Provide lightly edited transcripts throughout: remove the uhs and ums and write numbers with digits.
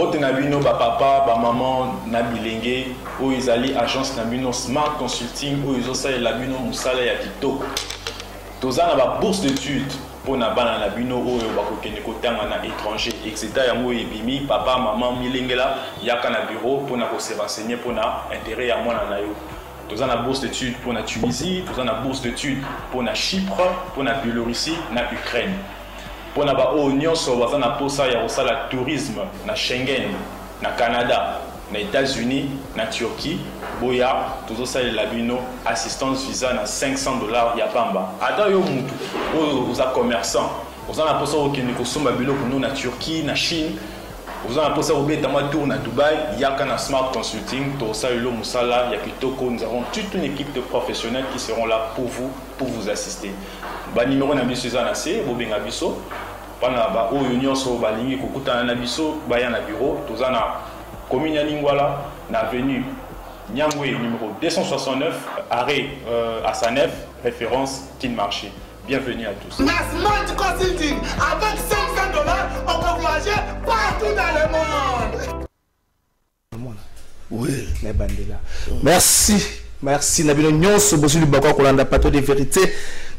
Mbote Nabino, papa, maman, Nabilenge, où ils allaient agence Nabino Smart Consulting, où ils ont ça, Nabino Moussala Yakito. Tous en a bourse d'études pour Nabana Nabino, où ils ont côté en étranger, etc. Yango Ebimi, papa, maman, Milengela, Yaka na bureau pour se renseigner pour l'intérêt à moi na yo. Tous en a bourse d'études pour la Tunisie, tous en a bourse d'études pour la Chypre, pour la Biélorussie, la Ukraine. Pour la Union, on a pour ça, il y a aussi le tourisme, na Schengen, na Canada, na États-Unis, na Turquie, Boya, tout ça, il y a assistance visa na $500, il y a Bamba. Ada yo mutu, vous êtes commerçant, vous en a pour ça au Kenya, pour nous na Turquie, na Chine. Vous en avez pour ça au tour na Dubaï, il y a qu'un Smart Consulting, tout ça, il y a Moussala, il y a Kitoko, nous avons toute une équipe de professionnels qui seront là pour vous assister. Ba numéro na biso za na se bo benga biso pana ba o union so ba lingi kokuta na biso ba ya na bureau toza na commune ya Lingwala na avenue Nyangwe numéro 269 arrêt à Sanef référence Kin Marché. Bienvenue à tous. Na Smart Consulting avec $500 on peut voyager partout dans le monde. Oui, les bandela. Merci Nabino nyonso bosuli bakwa kolanda plateau de vérité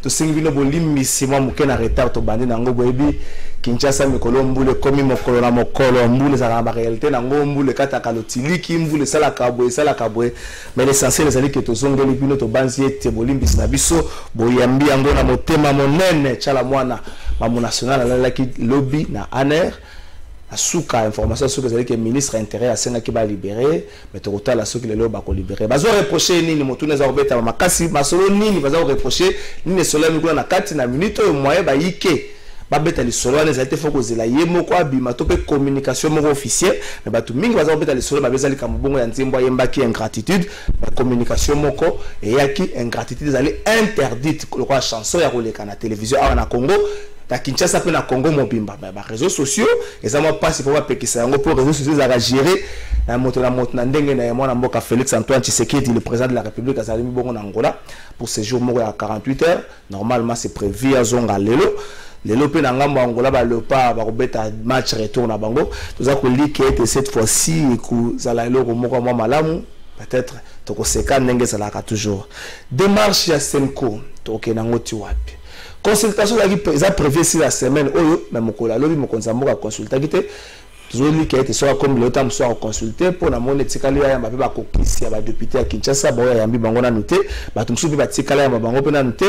to singibino bolimi sima mukena retard to bandi nango boyebi Kinshasa mikolo mbule komi mokolo na mokolo mbule za ba réalité nango mbule kata kalotiliki mbule sala kabwe mais l'essentiel ezali que to zongeli bino to banzi ete bolimi na biso boyambi yango na motema monene chala mwana mamu national la ki lobby na ANER Asuka information sur que le ministre intérieur a senga qui va libérer mais tout autant la soki lelo ba ko libérer bazo reprocher nini motuna za obeta makasi masolo nini bazo reprocher nini sola mikula na kati na minute o moyen ba yike ba beta li solo les été faut kozela yemo ko abima to pe communication mo officielle mais batu mingi bazo obeta li solo ba bezali ka mbongo ya nzimbo yemba ki ingratitude la communication moko et yaki ingratitude zali interdite ko chanson ya koleka na télévision awa na Congo na Kinshasa pe na Congo mobimba ba réseaux sociaux ezama passe pour pekisa yango pour réseaux sociaux za gérer na moto na ndenge na mwana mboka Félix Antoine Tshisekedi le président de la République azali bongo na Angola pour ce jour moko ya 48 heures normalement c'est prévu à zonga lelo pe na ngambo Angola ba lepa ba kobeta match retour na bango toza ko liki que cette fois-ci ku zala lelo moko mwa malamu peut-être to ko seka ndenge zala ka toujours démarche ya Senko to ke na ngoti wapi consultation qui est prévue ici la semaine oyo mais mokola lobi mokonza mboka consulter kite zoli qui a été soit comme le temps soit consulter pour na mone tikali ya mbape ba kokisi ya ba député à Kinshasa ba ya mbi bango na noté ba tumsubi ba tikala ya bango pe na noté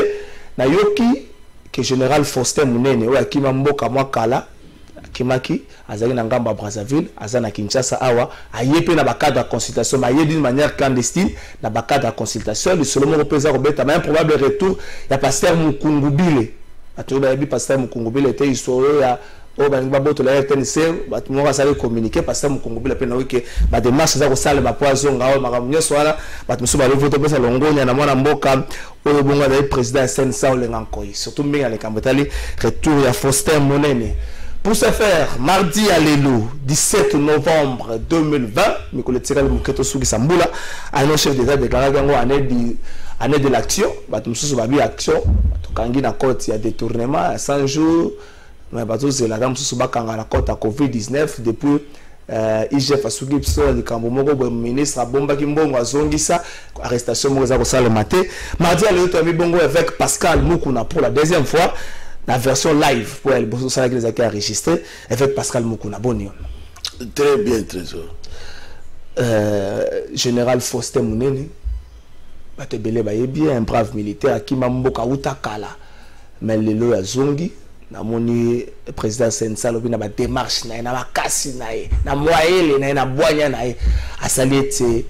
na yoki que général Faustin Munene oyo akima mboka mwa kala kimaki azali na ngamba Brazzaville azana Kinshasa awa ayepe na bakadre de consultation ma d'une manière clandestine na bakadre de consultation le seulement représentant Robert mais un probable retour ya pasteur Mukungubile atoba yebi pasteur Mukungubile était histoire ya o ba ngba boto la RTNC ba tumo basali communiquer pasteur Mukungubile pe na wiki ba démarche za ko sala ba poison ngao makamnyo swala ba tumo ba voto pesa longonya na mwana mboka oyo bonga da président Sensa Olengankoi surtout mbinga le kambetali retour ya Faustin Munene. Pour ce faire, mardi à l'élo, 17 novembre 2020, Mikole Tirel Muketo Sugi Sambula, un chef d'État déclaré année de l'action, Batumsou Babi action, Kangi na côte, il y a détournement, 100 jours, mais Batou la gamme sous Bakanga na côte à Covid-19 depuis IGF Asugi Pso, le Kambomoko, ministre à Bomba Kimbongo, à Zongisa, arrestation Moza Rosal Maté. Mardi à l'élo, tu as mis Bongo avec Pascal Mukuna pour la deuxième fois. La version live pour elle, pour ça que les acquis enregistrés avec Pascal Mukuna. Bonne très bien, trésor. Général Faustin Munene, Bate Bele Baye bien, un brave militaire qui m'a mboka utakala. Mais le lo ya zongi, na moni président Sensa lobi na ba démarche na ba kasi na moyele na boanya na asaliete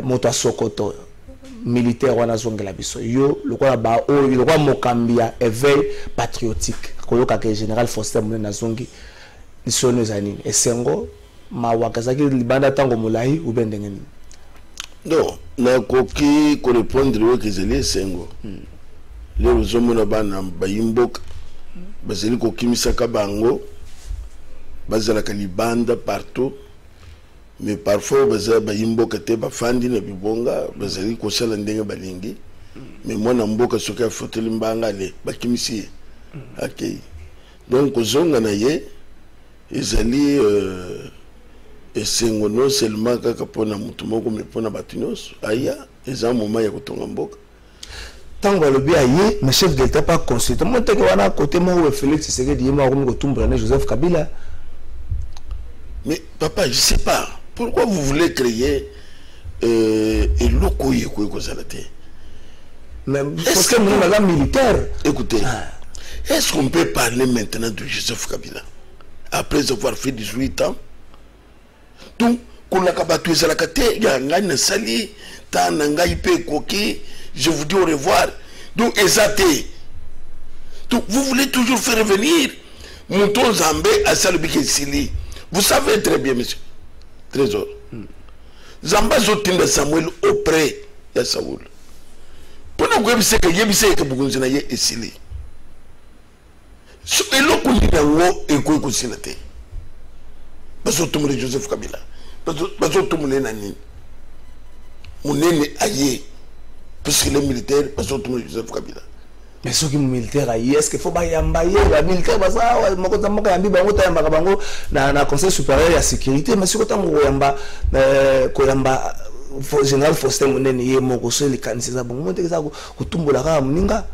moto Sokoto. Militaire wana zongela biso yo lokola ba o lokola mokambia éveil patriotique koyoka ke général Faustin Munene nazongi lisono zanini esengo mawakazaki libanda tango molai ubendengeni non na koki ko répondre au que zeli esengo le zomona bana bayimboka bazeli ko kimisaka bango bazala ka libanda partout. Mais parfois, bayimboka te bafandi na bibonga bazali ko sala ndenge balingi mais moi na mboka soka foteli mbanga le bakimisi OK donc zonga na ye ezali Et c'est non seulement kaka pona mutu moko mais pona batinos aya eza moment ya kotonga mboka. Tango le bien aye mais chef de l'État pas consulté. Moi te wana côté moi Félix Tshisekedi yema ko kotumbra na Joseph Kabila. Mais papa, je sais pas pourquoi vous voulez créer et lokoye ko kozalate. Mais est-ce que nous la militaire? Écoutez, est-ce qu'on peut parler maintenant de Joseph Kabila après avoir fait 18 ans? Donc, qu'on a kabatoué ça la kate, il y a un sali, ta nanga ipe koki, je vous dis au revoir. Donc, exacté. Donc, vous voulez toujours faire revenir Mouton Zambé à Salubike Sili. Vous savez très bien, monsieur. Trésor. Zamba Zotinda Samuel auprès de Saoul. Pour nous, vous savez que Yébissé que vous avez Sili. Et l'autre, on dit et quoi que c'est la tête. Parce que tout le monde est Joseph Kabila. Parce que tout le monde est Nani. Mon aîné aïe. Parce qu'il est militaire, parce que tout le monde est Joseph Kabila. Mais ceux qui sont militaires aïe, est-ce qu'il faut pas y ambayer? Les militaires, parce que moi, quand je suis dans le Conseil supérieur de la sécurité, mais si je suis général Faustin Monene, mon les candidat, bon,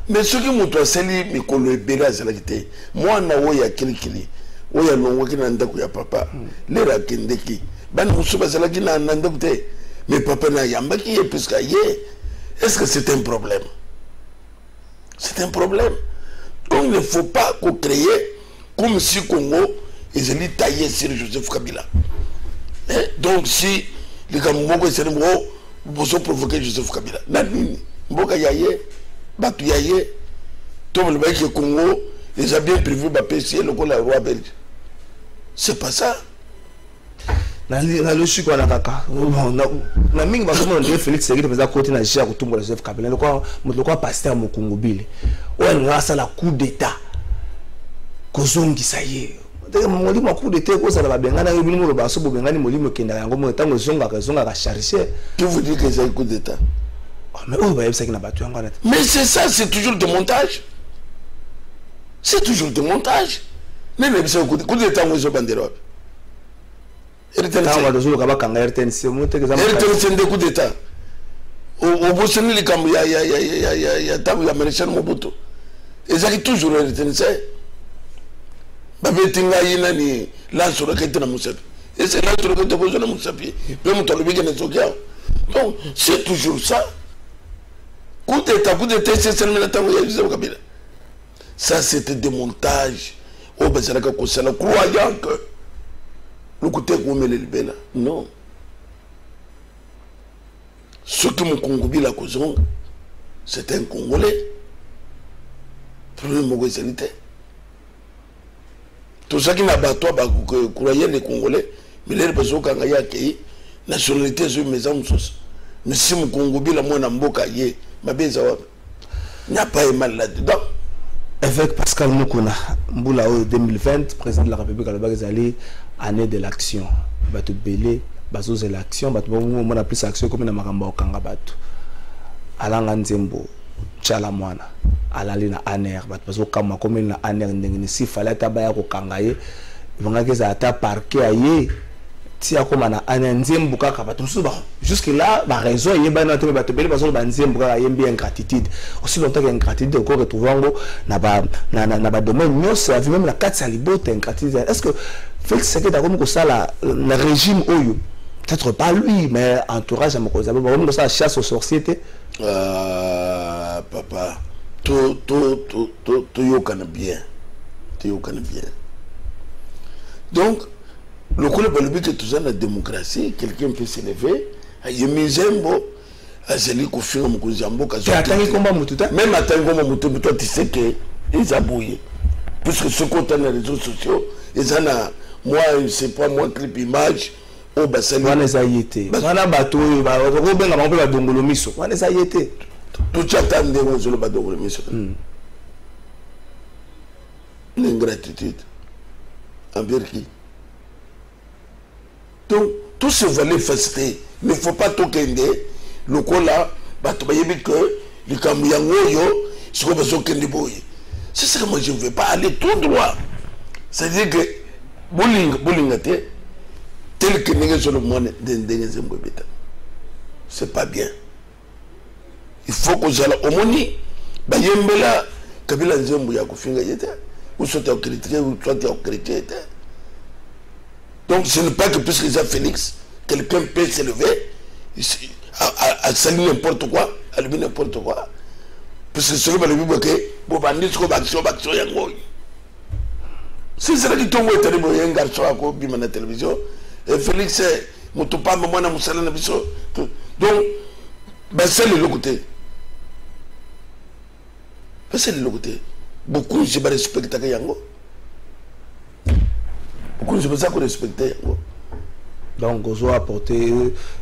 mais ceux qui m'ont sali, mais qu'on le béra, c'est la qualité. Moi, je suis quelqu'un. Oya longo kina ndako ya papa lera kendeki bani musuba sala kina ndako te mais papa na yamba ki puisque est-ce que c'est un problème? C'est un problème. Donc il ne faut pas qu'on crée comme si Congo ils allaient tailler sur Joseph Kabila. Donc si les Gamoko c'est vous provoquer Joseph Kabila nani mboka yaye batu yaye tout le monde Congo ils ont bien prévu de passer le roi belge. C'est pas ça. Na logique wana kaka. Na mingi ba komo ndio Félix Tshisekedi pesa côté na jia kutumba Joseph Kabila. Lokwa pasteur Mokongo Bile. Oya ngasa la coup d'état. Kozongi saye. Ndenge molimo coup d'état ko sala babengana yo bilimo ba so bobengani molimo kenda yango mo tango zonga ka charger. Qui vous dit que c'est un coup d'état? Mais oh ba yebisa kina batu yango na. Mais c'est ça, c'est toujours des montages. C'est toujours des montages. Même si vous avez des temps où ils ont bandéré. RTNC c'est des coups d'état. Au Bosnie, il y a tant d'Américains Mobutu. Et ça qui toujours RTNC. Babetinga yina ni la sur la quête de Moussapi. Et c'est là sur la quête de Moussapi. Puis on tombe bien dans donc c'est toujours ça. Coup d'état, c'est seulement le temps où il y a Joseph Kabila. Ça, c'était des montages. Oh, ben, c'est là que croyant que le côté où on met les libéraux. Non. Ce qui me Congo la cause, c'est un Congolais. Premier mot, c'est l'ité. Tout ça qui n'a pas toi, croyant les Congolais, mais les personnes qui ont accueilli, nationalité sur mes âmes. Mais si mon Congo, la moi, n'a pas il n'y a pas de mal là-dedans. Avec Pascal Moukouna, Mboula 2020, président de la République, allé année de l'action. Bato belé, bazo de l'action, bato on a plus action comme na makamba okanga bato. Alanga nzembo, chala mwana, alali na aner, bato bazo kama comme na aner ndengini si fallait tabaya ko kangaye, ibanga keza ata parquet aye. Si à comme na anenzem buka kabato jusque là ba raison yeba na to bato beli bazo ba nzem buka yembi ingratitude aussi longtemps que ingratitude encore retrouver ngo na ba domaine nyos la même la 4 salibote ingratitude. Est-ce que Félix Tshisekedi a comme ko ça le régime oyo peut-être pas lui mais entourage à Mokoza ba comme ça chasse aux sorciers papa to yokana bien donc le coup de but que tout ça la démocratie, quelqu'un peut s'élever, il y a mis un mot, à celui qui fait un mot, même à toi tu sais que ils ont bouillé. Puisque ce qu'on a dans les réseaux sociaux, ils ont moi, c'est pas moi clip image, oh bah c'est moi les aïetés. Voilà bateau, bah Robin a pas d'ongolo miso. Moi les aïetés. Tout chatin de moi sur le bateau d'ongolo miso. L'ingratitude envers qui? Donc, tout ce volet facilité, il ne faut pas tout kende. Le coup là, que les Kambiangoyo, ce qu'on va se kende boye. C'est ça que moi je ne veux pas aller tout droit. C'est-à-dire que, bowling, tel que nous sommes le monde de c'est pas bien. Il faut que nous allons au moni. Bayembela, Kabila Nzembo ya kufinga yete. Ou soit au critiqué, ou soit au critiqué. Donc ce n'est pas que puisque les Félix, quelqu'un peut s'élever à saluer n'importe quoi, à lever n'importe quoi. Parce que celui qui m'a dit que bon, bandit, c'est action, yango. Si c'est là qui tombe au téléphone, il y a un garçon à quoi, il y a la télévision. Et Félix, c'est mon topa, moi, na musala na biso. Donc, c'est le côté. C'est le côté. Beaucoup, je vais respecter yango. Beaucoup, je vais respecter yango. Donc, on doit apporter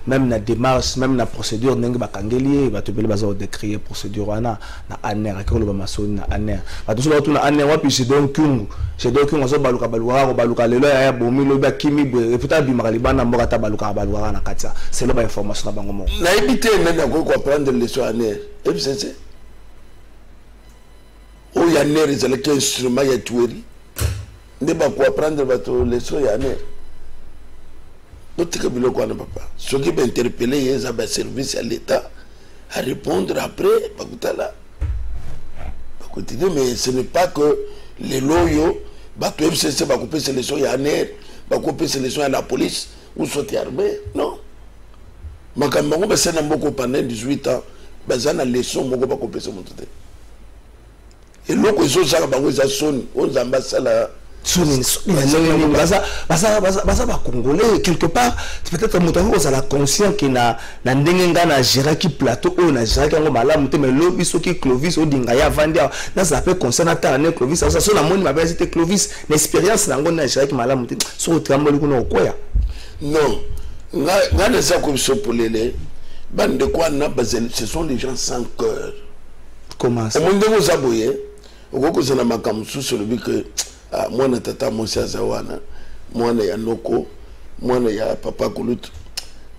même la démarche, même la procédure, n'engue bakangeli, va te bel bazar de créer procédure na aner, akolo ba masoni na aner. Va tout ça na aner wa puis c'est donc kungu. C'est donc kungu so baluka lelo ya bomi lo ba kimi be peut-être bi makaliba na mbokata baluka na katsa. C'est là ba information na bango mo. Na éviter maintenant ko comprendre les leçons aner. FCC. O ya aner ils allaient instrument ya tueri. Ne ba ko apprendre ba to leçons ya aner. Notre cabinet quoi papa. Ce qui va interpeller les services à l'État à répondre après. Mais ce n'est pas que les loyaux, bateau FCC va couper ses leçons à l'ANER, va couper ses leçons à la police ou sauter armée. Non. Mais quand on va s'en beaucoup pendant 18 ans, on a une leçon, on va couper ses montées. Et l'autre, ils ont ça, ils ont sonné, on a ambassadeur. Congolais quelque part peut-être que la conscient qui na ndengenga na Géraki plateau ou na Géraki ngo malamu te mais lobi soki Clovis odinga ya vandia na ça peut concerner ta ne Clovis ça so na moni ma base c'était Clovis l'expérience na ngo na Géraki malamu te so tramoli kuno koya non nga na ça comme so polele bande de quoi na basel ce sont des gens sans cœur. Comment ça on ndemo zaboye okoko zana makamusu sur le but que moi na tata Mosia Zawana moi na ya Noko moi na ya papa Koulut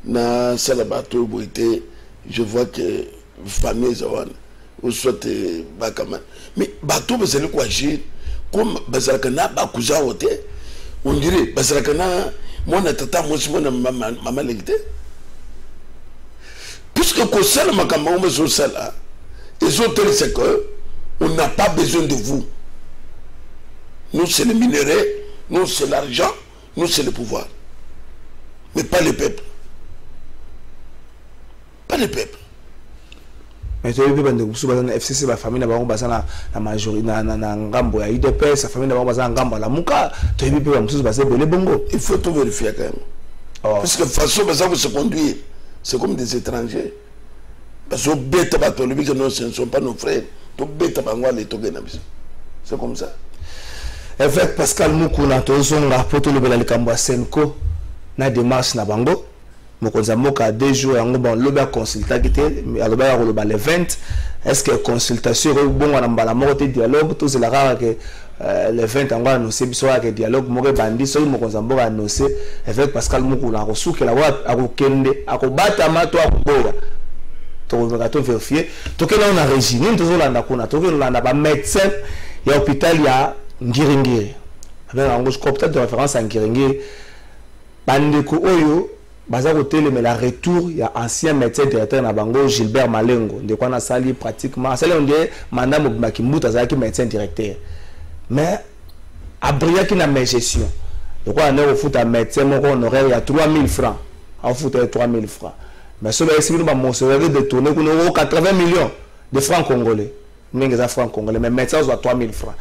na salabato boité je vois que famille Zawana ou soit bakama mais bateau bezali quoi agir comme bazalaka na bakuza wote on dirait bazalaka na moi na tata Mosia moi na maman legité puisque ko sala makamba on bezo sala ils ont tel c'est que on n'a pas besoin de vous. Nous, c'est le minerai, nous, c'est l'argent, nous, c'est le pouvoir. Mais pas le peuple. Pas le peuple. Mais tu as vu que FCC, la famille n'a pas la majorité, na ngambo ya IDP, sa famille n'a pas ngambo la muka. Tu as vu que bongo. Il faut tout vérifier quand même. Parce que de toute façon, ça se conduire, c'est comme des étrangers. Parce que ce ne sont pas nos frères. C'est comme ça. Avec Pascal Mukuna tozonga poto lobela likambo Senko na démarche na bango mokonza moka 2 jours yango bon loba consulta kité aloba ya loba le 20 est-ce que consultation bongo na mbala moko te dialogue to c'est la rare que le 20 yango annoncer biso ya que dialogue moko bandi so mokonza mboka annoncer avec Pascal Mukuna ko sukela wa akokende akobata mato akoboya to vérifier to que là on a régime to zolanda kuna to que là na ba médecin ya hôpital ya Ngiringiri. Avec un peut-être de référence à Ngiringiri. Bandeko Oyo, Bazako Télé, mais la retour, il y a ancien médecin directeur na Bango, Gilbert Malengo. De quoi on a sali pratiquement. Ça, on dit, Madame Makimouta, c'est médecin directeur. Mais, à Bria qui n'a pas gestion. De quoi on a au foot un médecin, on aurait il y a 3000 francs. On fout 3000 francs. Mais ce que nous avons montré de tourner, on a 80 millions de francs congolais. Nous avons francs congolais, mais médecin, on a 3000 francs.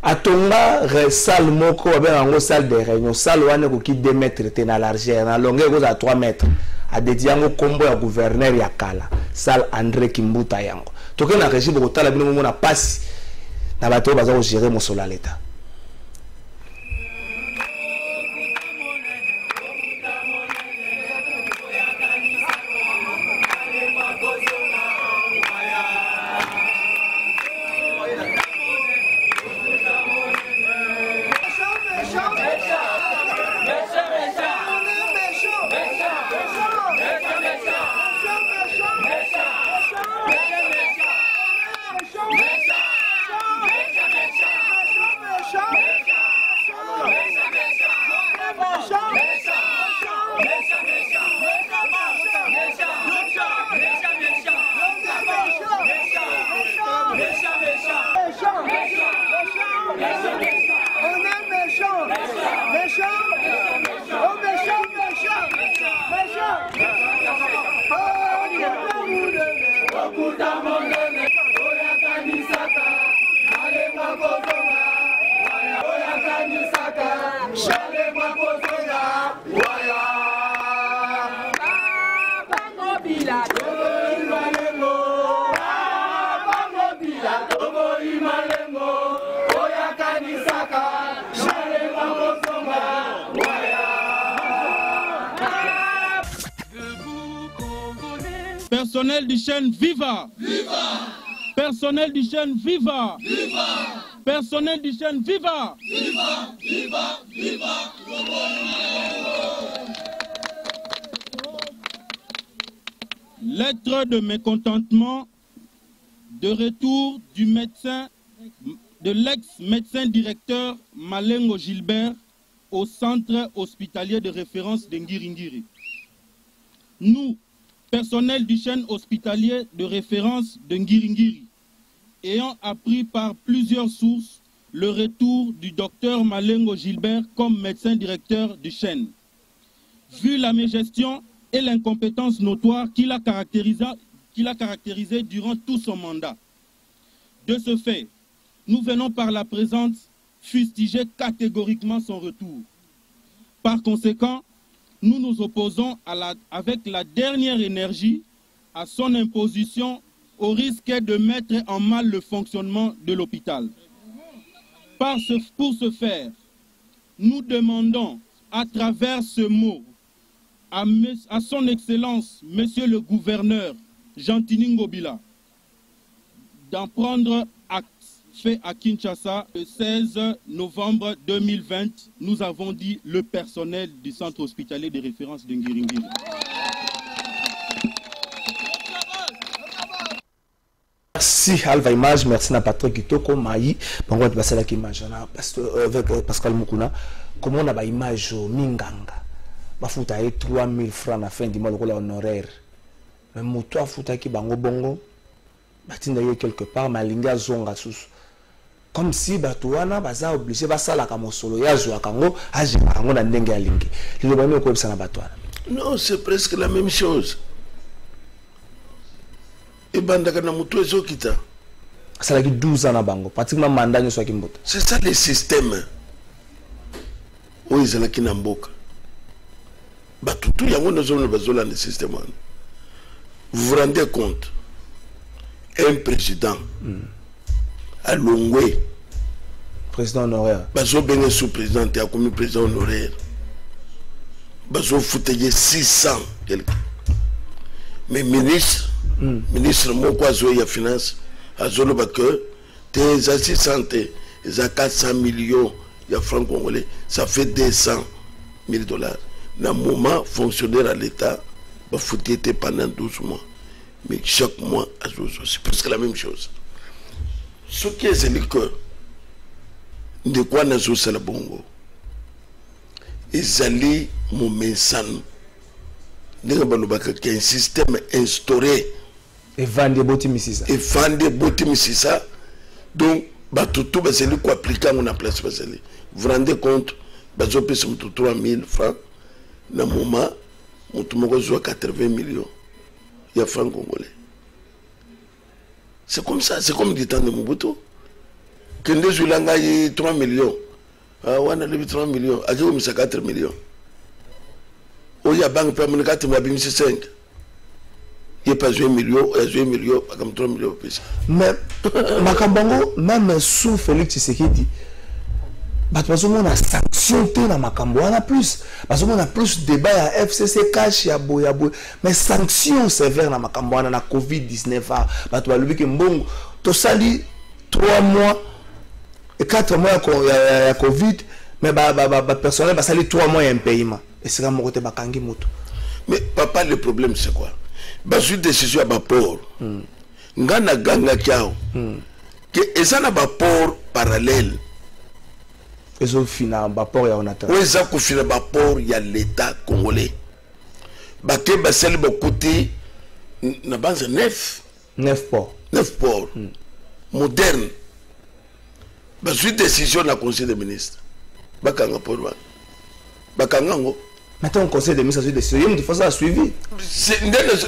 Atonga salle moko en salle de réunion salle wane ko ki 2 mètres te na largeur na longueur ko za 3 mètres a dédié yango kombo ya gouverneur ya kala salle André Kimbuta yango to ke na régime ko tala bino mona passe na bato baza ko gérer mo sola l'état Personnel du chêne, viva! Viva! Personnel du chêne, viva! Viva! Personnel du chêne, viva! Viva! Viva! Viva! Lettre de mécontentement de retour du médecin, de l'ex-médecin directeur Malengo Gilbert au centre hospitalier de référence de Ngiringiri. Nous, personnel du chêne hospitalier de référence de Ngiringiri, ayant appris par plusieurs sources le retour du docteur Malengo Gilbert comme médecin directeur du chêne. Vu la mégestion et l'incompétence notoire qu'il a caractérisé durant tout son mandat. De ce fait, nous venons par la présente fustiger catégoriquement son retour. Par conséquent, nous nous opposons avec la dernière énergie à son imposition au risque de mettre en mal le fonctionnement de l'hôpital. Pour ce faire, nous demandons à travers ce mot à son Excellence, Monsieur le Gouverneur Gentini Ngobila, d'en prendre acte. Fait à Kinshasa le 16 novembre 2020, nous avons dit le personnel du centre hospitalier de référence de Ngiringiri. Merci Alva Image, merci à Patrick Kitoko, Maï, bon, on va passer à l'image avec Pascal Mukuna. Comment on a une image Minganga? Bah, faut tailler 3000 francs à la fin du mois, le honoraire. Mais moto faut tailler bango bongo, bah, tu quelque part, malinga zonga sous. Comme si Batouana baza obligé basa la kamosolo ya zo akango aje akango na ndenge ya lingi. Le bami ko bisana Batouana. Non, c'est presque la même chose. Et bandaka na mutu ezo kita. Ça l'a 12 ans na bango, pratiquement mandat nyo swaki mboto. C'est ça le système. Oyo ezala kina mboka. Batutu yango nazo bazola le système. Vous vous rendez compte? Un président à Longwe, président honoraire. Bazo Bene sous-président et a commis président honoraire. Bazo fouteye 600 quelques. Mais ministre, ministre Moko Azo ya finance, Azo le que tes assistants, ils ont 400 millions de francs congolais, ça fait 200 000 $. Dans le moment, fonctionnaire à l'État, va foutre pendant 12 mois. Mais chaque mois, c'est presque la même chose. Ce qui est le que de quoi nous sommes le bongo, ils allaient mon message. Nous avons un système instauré. Et vendre botimisisa. Et vendre botimisisa. Donc, tout c'est lui qui applique en place. Vous vous rendez compte, bazo pèse 3 000 francs. Dans le moment, on a 80 millions de francs congolais. C'est comme ça, c'est comme du temps de Mobutu. Quand les gens ont 3 millions, on a 3 millions, on a 4 millions. Il y a une banque permanente qui a 5. Il n'y a pas 1 million, il y a 1 million, comme 3 millions. Mais, Makambango, même sous Félix Tshisekedi, parce qu'on a sanctionné dans Makambo, on a plus. Parce qu'on a plus de débat à FCC, cash, yabo. Mais sanctions sévères dans Makambo, on a Covid-19, parce qu'on a vu que bon, tout ça dit 3 mois et 4 mois il y a Covid, mais personnel, ça dit 3 mois il y a un paiement. Et c'est comme côté Bakangi Moto. Mais papa, le problème c'est quoi? Une décision à Bapor. Ngana Ganga Kiao. Et ça n'a pas port parallèle. Et ça, final, rapport, il y a oui, ça, il y a l'État congolais. Baké, Bassel, Bokoté, na base 9 ports. 9 ports. Moderne. Une décision dans le Conseil des ministres. Bakanga pour moi. Bakanga. Maintenant, le Conseil des ministres a décidé, il faut ça suivi.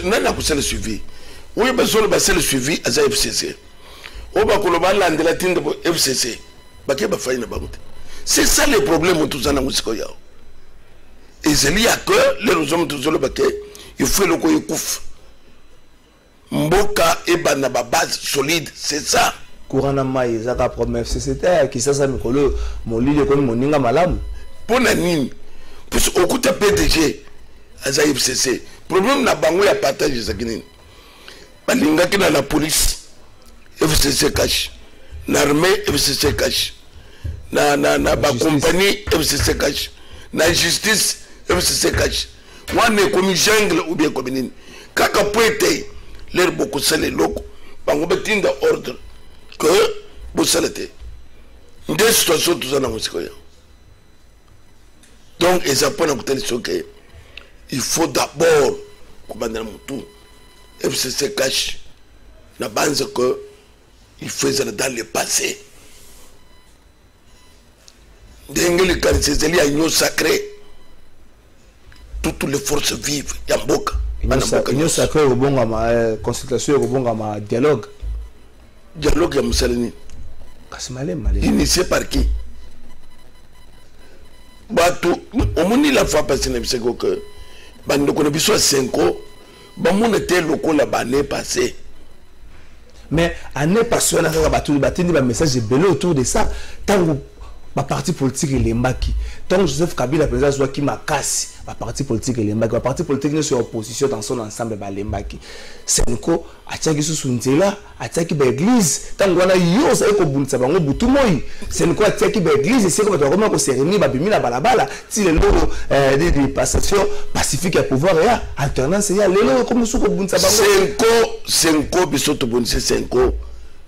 Non, non, le suivi. Oui, parce que le suivi à la FCC. On va collaborer la tine de FCC. Baké, Bafaï, na Bamote. C'est ça le problème de tout ça dans le musique. Et c'est lié à que les hommes de le baquet, il faut le coup couf. Mboka et banaba base solide, c'est ça. Courant na maïs, ça a promesse c'était qui ça me colle mon lit comme mon ninga malam. Pour la nine, pour au coup de PDG à FCC. Problème na bango ya partage ça guinin. balingaki na la police FCC cash na armée FCC cash na ba compagnie FCC cash na justice FCC cash wane comme jungle ou bien comme nini kaka poete l'air beaucoup salé loko bango betinda ordre que vous salete des situations tout ça na musiko ya donc et ça point écouter ce que il faut d'abord commander tout FCC cash na base que il faisait dans le passé d'engeli quand c'est lié à une sacré toutes les forces vives yamboka une sacré au bon ma consultation au bon ma dialogue ya musalini kasimale malé initié par qui bato omoni la fois passée na biseko que bando ko na biso 5 ans ba mona te lokola ba né passé mais année passée on a battu ba message belé autour de ça tant ba parti politique elembaki tant Joseph Kabila président soit qui makasi ba parti politique elembaki ba parti politique ne sur opposition dans son ensemble ba lembaki Senko atiaki susu nzela atiaki ba église tant wana yo sa ko bunisa bango butu moi Senko atiaki ba église c'est comme comment ko sereni ba bimina balabala ti le loro de passation pacifique à pouvoir ya alternance ya lelo comme su ko bunisa bango Senko bisoto bunisa Senko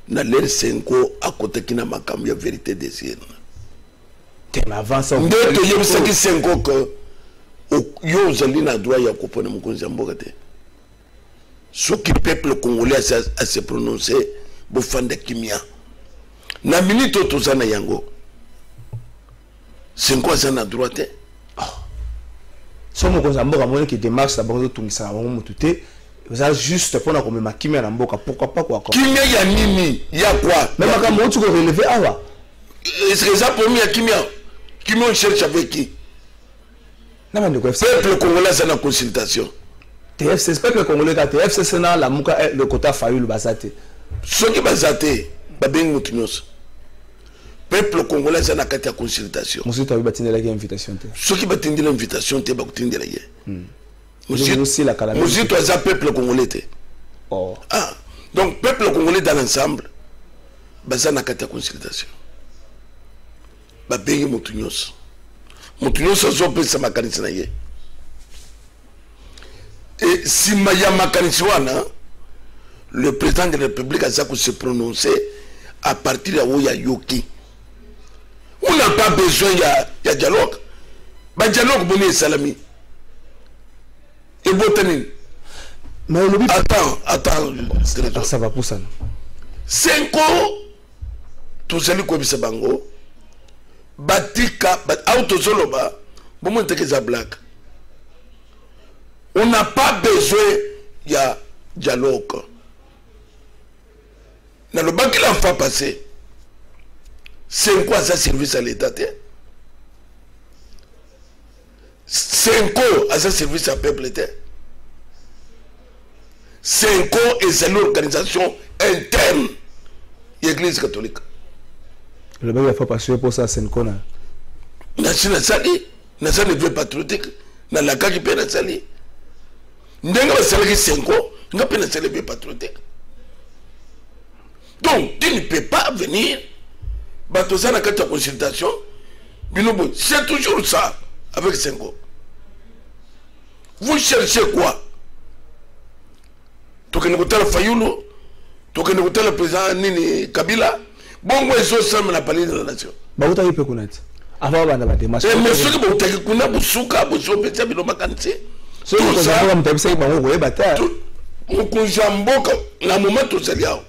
na l'air Senko à côté kina makambo ya vérité désir t'es avance on ndeto yebisaki 5 ans que yo zali na droit ya kopona mukonzi mboka te ce qui peuple congolais à se prononcer bofanda kimia na minute tozana yango 5 ans na droit te so mukonzi mboka moni qui démarche d'abord tout ngisa na bango mututé ça juste pour na komema kimia na mboka pourquoi pas quoi kimia ya nini ya quoi même quand on tu ko relever awa est-ce que ça pour moi kimia on cherche avec qui non mais le peuple congolais c'est la consultation TFC c'est pas que le congolais ka TFC c'est na la muka le quota fayu le basate ce qui basate ba bengi mutinos peuple congolais c'est na kati ya consultation monsieur tu as batindela ki invitation te ce qui batindela invitation te ba kutindela ye monsieur aussi la calamité monsieur tu as peuple congolais te oh ah donc peuple congolais dans l'ensemble baza na kati ya consultation ba bengi mutunyos azopesa makanisi na ye et si maya makanisi wana le président de la République a se prononcer à partir de où il y a yoki on n'a pas besoin ya dialogue ba dialogue boni salami et botani mais le but attends ça va pour ça 5 ans tous les ko bango batika auto soloba bon tekeza black on n'a pas besoin ya dialogue na le bac la fois passé c'est quoi ça service à l'état c'est quoi ça service à peuple 5 ans et c'est l'organisation interne de l'église catholique. Le bac la fois passé pour ça c'est quoi na sali na ça ne veut patriotique na la kaki pe na sali ndenga ba sali 5 ans nga pe na sali patriotique. Donc tu ne peux pas venir bato ça na kati consultation binobo c'est toujours ça avec 5 ans. Vous cherchez quoi? Tokene kutala Fayulu, tokene kutala président nini Kabila, bongo ezo sama na palais de la nation. Ba utaki pe kunati. Avant bana ba démarche. Mais ce que ba utaki kuna busuka buso pesa bilo makanisi. So ko za ba mtabisa ba ngo yebata. Mukunjamboka na moment tozaliao.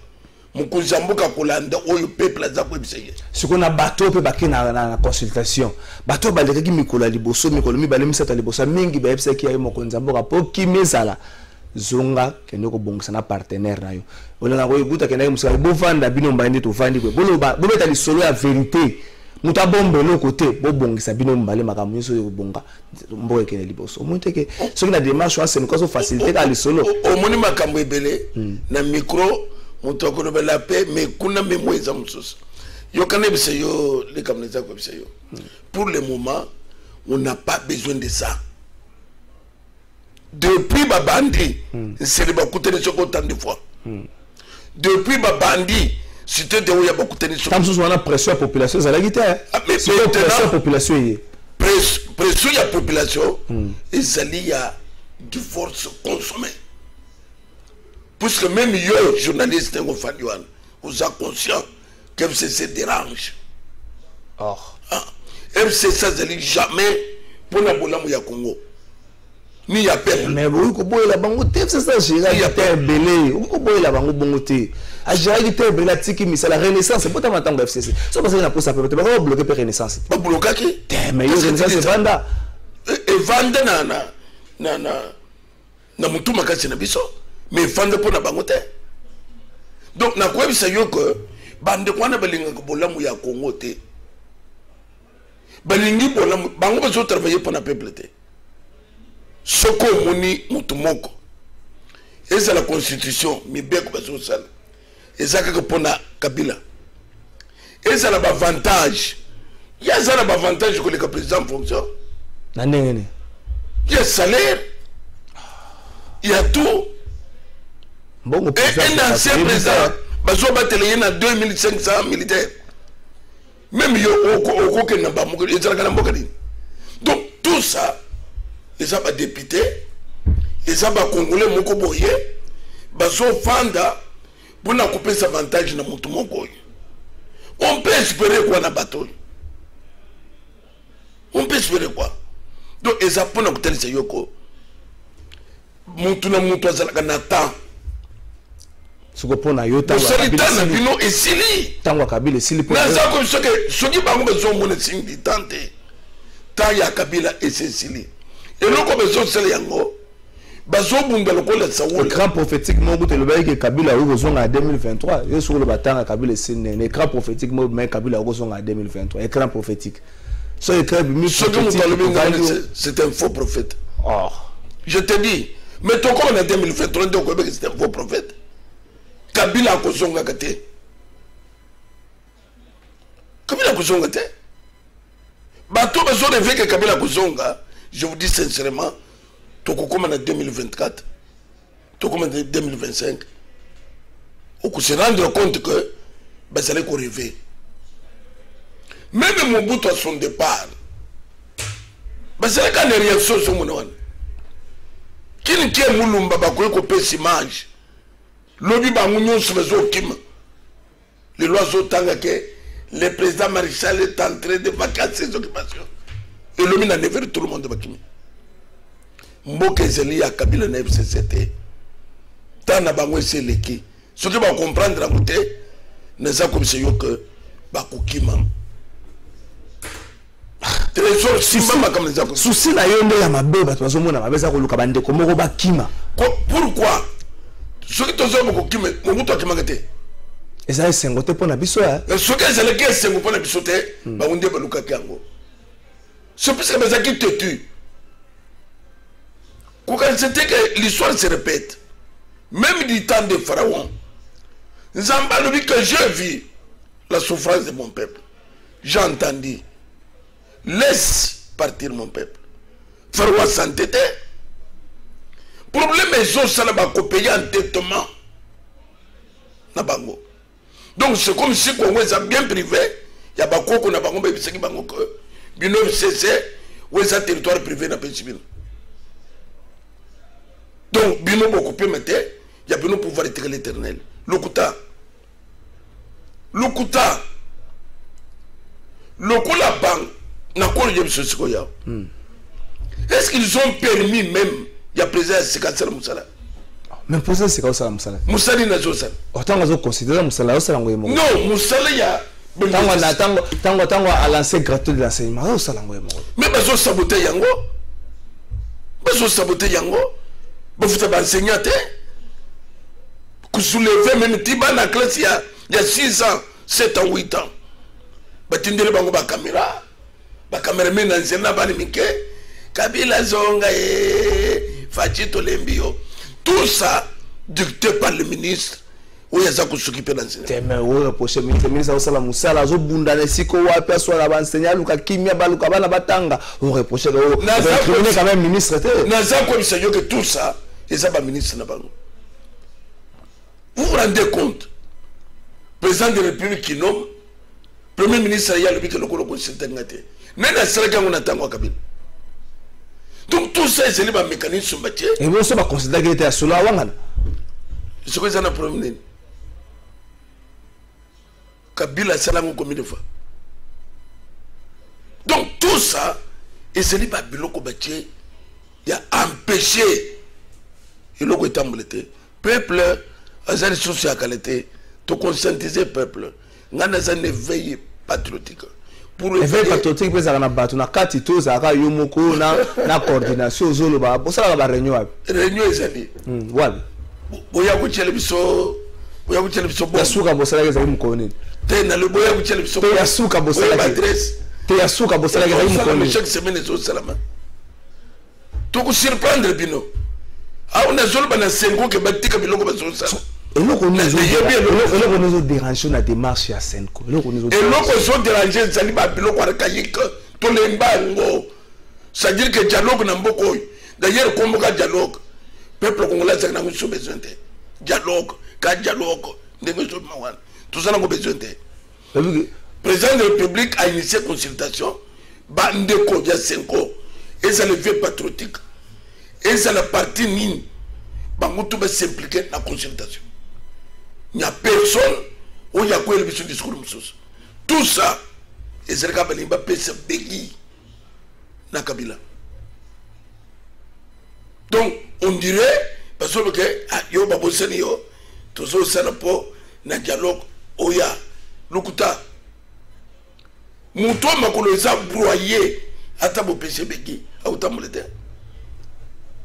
Mukunjamboka kolanda oyo peuple za ko biseye. Siko na bato pe bakina na consultation. Bato ba lekaki mikolo liboso mikolo mi balemisa ta liboso mingi ba yebisa ki ayo mukunjamboka po kimezala. Zonga kende ko bongisa na partenaire na yo olanga ko ikuta kende ko musala bo vanda bino mbandi to vandi ko bolo ba bobeta li solo ya vérité muta bombe no côté bo bongisa bino mbale makambo nso yo bonga mboke kende liboso monte ke soki na démarche wa c'est une facilité ka li solo o moni makambo ebele na micro muto ko no bela pe mais kuna memo eza mususu yo kana bise yo le kamneza ko bise yo pour le moment on n'a pas besoin de ça. Depuis Babandi, c'est le Bakoute de Choco tant de fois. Depuis Babandi, c'était où il y a beaucoup de tennis. Tant que on a pression à la population, ça l'a guité. Mais pression à la population. Pression à la population, et il y a du force consommée. Puisque même les journalistes, vous êtes conscient que FCC dérange. Or. FCC, ça ne jamais pour la Congo. Ni ya peuple. Mais vous pouvez la bangote, c'est ça, j'ai été belé. Vous pouvez la bangote. A j'ai été belé, c'est la renaissance, c'est pas tant de FCC. C'est parce que n'a pas ça peut pas bloquer la renaissance. Pas bloquer qui? Mais la renaissance c'est Vanda. Et Vanda na mutu makasi na biso, mais Vanda pour na bangote. Donc na quoi ça yo que bande kwa na belinga ko bolamu ya Congo te. Belingi bolamu bango beso travailler pour na peuple te. Soko moni mutumoko. Et c'est la constitution, mi bien que beso sala. Et ça que pour na Kabila. Et ça l'avantage. Il y a ça l'avantage que le président fonction. Il y a salaire. Il y a tout. Bon, et un ancien président, baso batele na 2500 militaires. Même yo au que n'a pas donc tout ça, les a pas députés, les a pas congolais moko boye, baso fanda pour na couper sa avantage na mutu moko. On peut espérer quoi na bateau. On peut espérer quoi. Donc ils a pour na kutel se yoko. Mutu na mutu azalaka na temps. Sukopona yota wa Kabila bino esili tangwa Kabila esili pour na ça comme ce que soki bango bezo mona singi tante ta ya Kabila esili et loko bezo sele yango bazo bunda lokola sawola grand prophétique mo bote le baye que Kabila o zonga 2023 yo sur le batanga Kabila esili ne grand prophétique mo mais Kabila o zonga 2023 écran prophétique so écran c'est un faux prophète. Oh Je te dis mais toi comme en 2023 donc c'est un faux prophète. Kabila kozonga kate. Kabila kozonga te. Bato besoin de faire que Kabila kozonga, je vous dis sincèrement, toko comme en 2024, toko comme en 2025, on se rendre compte que ben ça allait qu'on rêver. Même Mobutu à son départ, ben ça allait qu'on ait réaction sur mon nom. Qui n'est pas Moulumba bakoye ko pèse image. Lobby Bangounion sur les Okima. Le loiseau Tangake, le président Maréchal est en train de vaquer ses occupations. Et l'homme n'a nevé tout le monde de Bakimi. Mboke Zeli à Kabila na FCCT. Tant na Bangoue c'est l'équipe. Ce qui va comprendre à côté, n'est pas comme c'est que Bakukima. Trésor Simba comme les autres. Souci la yonde ya mabeba, tu vas au monde à mabeza koluka bande comme Bakima. Pourquoi? Ce qui te sommes qui me qui m'agate. Et ça c'est un côté pour la biso. Ce qui est le cas c'est pour la bisote. Bah on dit baluka kiango. C'est parce que ça qui te tue. Quand c'était que l'histoire se répète, même du temps de Pharaon, Zamba nous dit que j'ai vu la souffrance de mon peuple. J'ai entendu. Laisse partir mon peuple. Pharaon s'entêtait. Problème est que ça n'a pas payer endettement. Donc c'est comme si Congo est bien privé. Il y a pas qu'on a pas qu'on peut se dire que bino CC ou un territoire privé n'a pas civil. Donc bino beaucoup peut mettre il y a bino pouvoir être l'éternel. Lokuta. Lokola banque n'a quoi le monsieur Sikoya. Est-ce qu'ils ont permis même il y a président Sikasala Moussala. Mais pour ça c'est quoi ça Moussala? Moussali na Josal. Autant qu'on considère Moussala au salon ngoyemo. Non, Moussala ya tango à lancer gratuit de l'enseignement au salon ngoyemo. Mais bazo saboter yango. Bazo saboter yango. Bafuta ba enseignante. Ku soulever même tiba na classe il y a 6 ans, 7 ans, 8 ans. Batindele bango ba caméra. Ba caméra men enseignant ba nimike. Kabila zonga Fachito Lembio. Tout ça dicté par le ministre où il y a ça qui s'occupe d'enseigner. Mais où reprocher ministre au salamu sala zo bunda ne siko wa perso la enseignant luka kimia baluka bana batanga on reprocher le quand même ministre na ça comme ça que tout ça et ça ba ministre na bango. Vous vous rendez compte? Président de la République qui nomme, Premier ministre, il y a le but que le Kolo consulte ngate. Nena sera qu'on attend Kabila. Donc tout ça, c'est le mécanisme bâti. Et vous savez considérer qu'il était à cela Wangana. Ce que ça n'a pas promené. Kabila Salamou combien de fois? Donc tout ça, et c'est le Biloko bâti, il a empêché le logo est emblété. Peuple, à cette social qualité, de conscientiser le peuple. Nous avons un éveil patriotique. Pour éveil patriotique, vous avez un bateau, na katito, ça a yomoko, na coordination, zoloba, vous savez la réunion. Réunion est allée. Ouais. Vous avez un télévision, vous avez un télévision. La souka bossala que vous avez mukone. T'es dans le boya vous télévision. T'es la souka bossala que. T'es la souka bossala que vous avez mukone. Chaque semaine les autres salama. Tout vous surprendre bino. Ah on a zoloba na sengo que batika biloko bazo salama. Et nous nous dérangeons la démarche à Senko. Et nous nous dérangeons Zaliba Biloko Arkayik, Tolembango. C'est-à-dire que dialogue n'a pas beaucoup. D'ailleurs, comme on a dialogue, peuple congolais n'a pas besoin de dialogue, tout ça n'a pas besoin de. Le président de la République a initié consultation, Bandeko Yasenko, et ça le vieux patriotique, et ça la partie mine, Bangoto va s'impliquer dans la consultation. Il n'y a personne où il y a quoi le discours. Tout ça, et c'est le cas de l'Imbappé, c'est Begui, na Kabila. Donc, on dirait, parce que yo baboseni yo, tout ça, c'est un peu, na dialogue, oya, lukuta. Mouton m'a colonisé broyé, à tabo péché Begui, à autant me l'aider.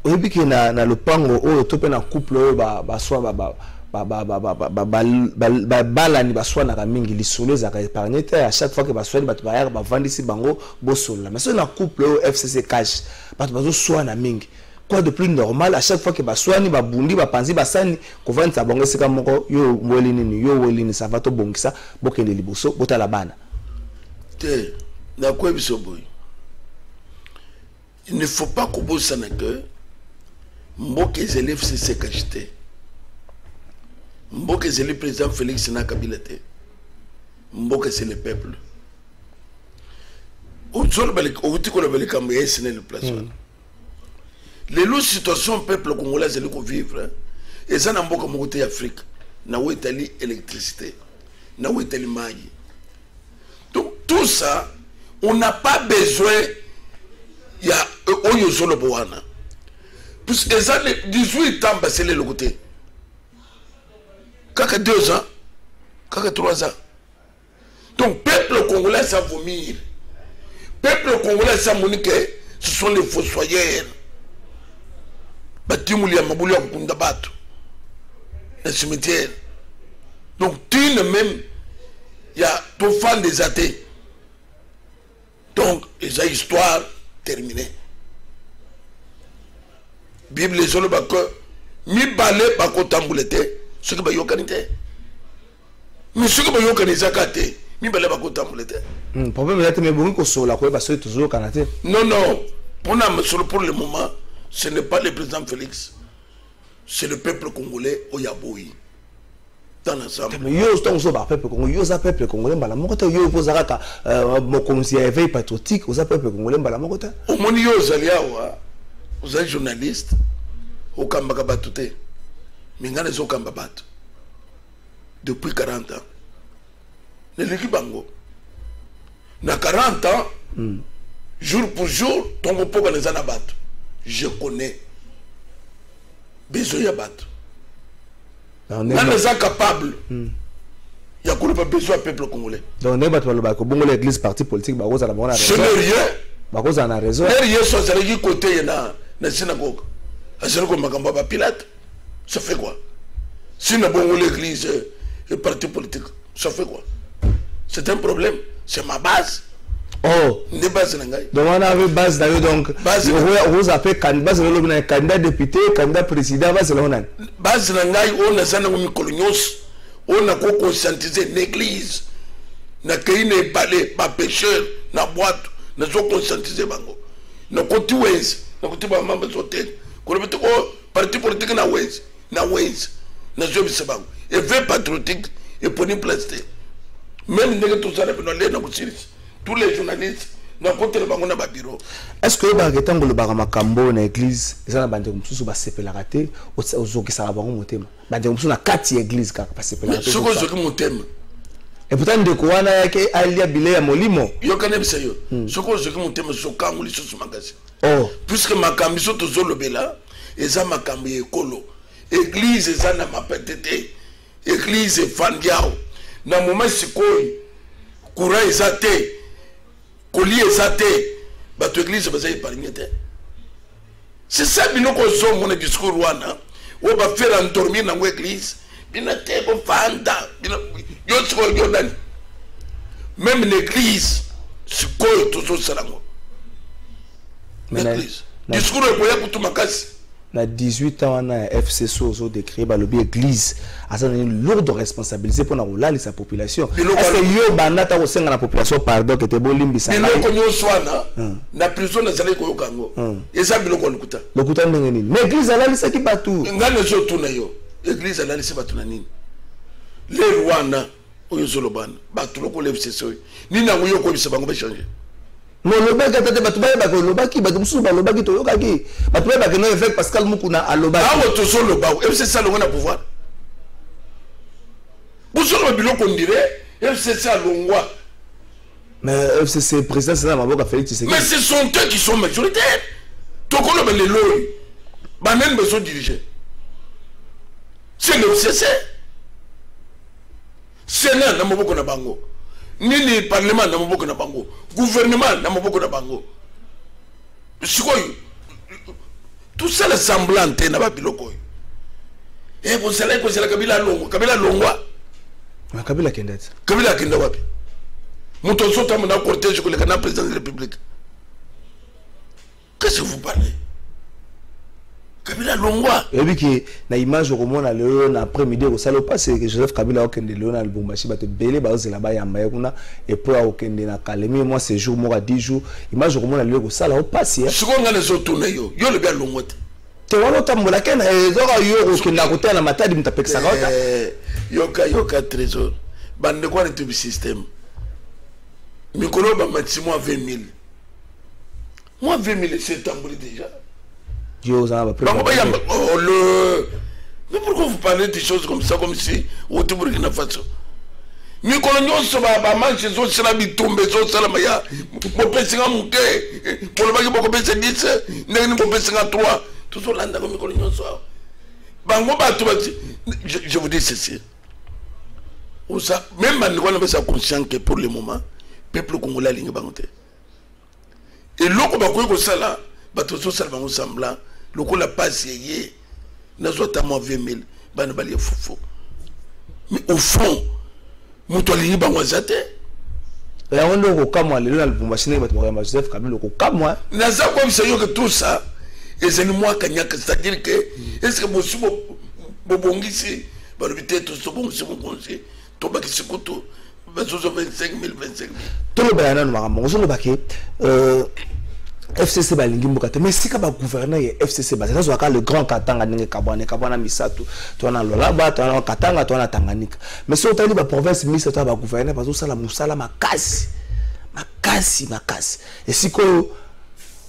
Oui, que na le pango, oh, topé na couple, soit balani baswana ka mingi lisolo za ka épargner à chaque fois que baswani batu bayaka bavandisi bango bosola mais sur na couple au FCC cash batu bazo swana mingi quoi de plus normal à chaque fois que baswani babundi bapanzi basani ko vanta bango sika moko yo welini ça va to bongisa bokende liboso botala bana te na quoi biso boy il ne faut pas que bosana que mboke les FCC cacheté Mboke c'est le président Félix Nakabilate. Mboke c'est le peuple. Les lots situations peuple congolais c'est le qu'on vivre. Et ça n'a pas comme côté Afrique. Na où est l'électricité. Na où est le maïs. Donc tout ça, on n'a pas besoin. Il y a Oyozolo Boana. Puisque ça 18 ans c'est le côté. Kaka 2 ans, kaka 3 ans. Donc, peuple congolais, ça vomir. Peuple congolais, ça monique, ce sont les fossoyeurs. Batimoulia, Maboulia, Kundabato. Le cimetière. Donc, tu ne même, il y a tout fan des athées. Donc, les histoires terminées. Bible, les gens, mi balé, bako tamboulete. Ce que vous avez mais ce que vous avez fait, vous avez le problème est que vous avez toujours Canada. Non, pour le moment, ce n'est pas le président Félix, c'est le peuple congolais au Yaboui. Dans l'ensemble. Mais vous avez peuple congolais, vous avez peuple congolais, vous avez éveil patriotique, vous avez peuple congolais. Au moins, vous êtes journaliste, au Kambakabatouté. Mingane Zokamba Bat depuis 40 ans. L'équipe Bango. Na 40 ans, jour pour jour, ton peuple les anabat. Je connais. Besoin de battre. On est capable. Il y a pas besoin du peuple congolais. Donc, on est pas l'église parti politique. Je n'ai rien. Vous avez raison. Rien sur ce côté dans la synagogue. C'est comme Makamba Pilate. Ça fait quoi? Si nous avons l'église et le parti politique, ça fait quoi? C'est un problème. C'est ma base. Oh. Des bases. Donc on avait base d'ailleurs donc. Vous appelez candidat député, candidat président, base là on a. Base nangai on a ça nous colonios, on a conscientisé l'église, na kaine balé, pas pêcheur, na boîte, na so conscientisé bango. Na côté ouest, na côté ba mamba soté. Ko le parti politique na ouest. Na ways nation bisabango et veut patriotique et pour une place même tout ça tous les journalistes n'ont pas le bango na ba bureau. Est-ce que ba ketango le baramakambo na église ça na bande mususu ba sepela raté ozoki ça ba motema bande mususu na kati église ka ba sepela raté ce que je motema et pourtant de quoi na yake alia bile ya molimo yo kana bisa yo ce que je motema so kangu li susu magasi oh puisque makambi so to zolobela eza makambi ekolo église eza na mapetete église fandiao na moment sikoyi courant eza te colis eza te bato église baza épargné te c'est ça binoko zo mon discours wana o ba faire endormir na église bina te ko fanda yo siko yo dan même l'église sikoyi to zo salango l'église discours ko ya kutu makasi na 18 ans na FCC ozo décrit ba lobby église asa une lourde responsabilité pour na rolali sa population est-ce que yo banata ko senga na population pardon que te bolimbisa na ko nyo swana na prison na zali ko yokango eza biloko lokuta ndenge nini mais église alali sa ki batu ngane zo tuna yo église alali sa batu na nini le rwanda oyo zolobana batu loko le FCC ni na yo ko bisa bango ba changer non le bac tata batu ba ba le bac ba musu ba le bac to yokaki batu ba que no effet Pascal Mukuna a le bac ah to so le bac FCC lo na pouvoir buso le biloko ndire FCC a longwa mais FCC président c'est Maboka Félix Tshisekedi mais ce sont eux qui sont majoritaires to ko le les lois ba même besoin diriger c'est le FCC Sénat na maboko na bango ni parlement na maboko na bango gouvernement na maboko na bango sikoyo tout ça le semblant na ba biloko et vous savez que c'est la Kabila longwa Kabila kenda wapi muto sota mona cortège ko le kana président de la République qu'est-ce que vous parlez Kabila longwa et puis que na image au moment na après-midi au salo pas c'est que Joseph Kabila okende le na Lubumbashi ba te belé ba ozela ba yamba yakuna et pour okende na Kalemi moi ces jours moi 10 jours image au moment le au sala au passe ce qu'on a les autres yo le bien longwa te wana tambola kena ezoka yo okenda kotala matadi mutapekisa kota yoka trésor bande kwa le système mikolo ba maximum 20 000 moi 20 000 c'est tambouli déjà yo ça va oh le mais pourquoi vous parlez des choses comme ça comme si au Burkina Faso mikolo nyonso ba manche zo sala bitumbe zo sala maya mo pesinga muke mo ba ki boko pesa 10 ndenge ni ko pesinga 3 tout ça là ndako mikolo nyonso bango ba to je vous dis ceci ou ça même man ko na ba conscient que pour le moment peuple congolais lingi bangote et loko ba ko sala ba to so sala bango semblant loko la passe yé na zota mo 20 000 bana bali fofo mais au fond muto lingi bango zate ya ondo ko kamwa lelo na Lubumbashi ne bato ba Joseph Kabila ko kamwa na za ko bisayo que tout ça et c'est moi kanyaka c'est-à-dire que est-ce que bosubo bobongisi ba lobité tout so bon c'est bon conseil to ba kisikutu ba zo 25 000 to le bayana no makambo zo le baké FCC balingi mbokate mais sika ba gouverneur ya FCC ba zo aka le grand Katanga ndenge kabwana misatu to na Lolaba to na Katanga to na Tanganyika mais so tali ba province misatu ba gouverneur ba zo sala musala makasi et siko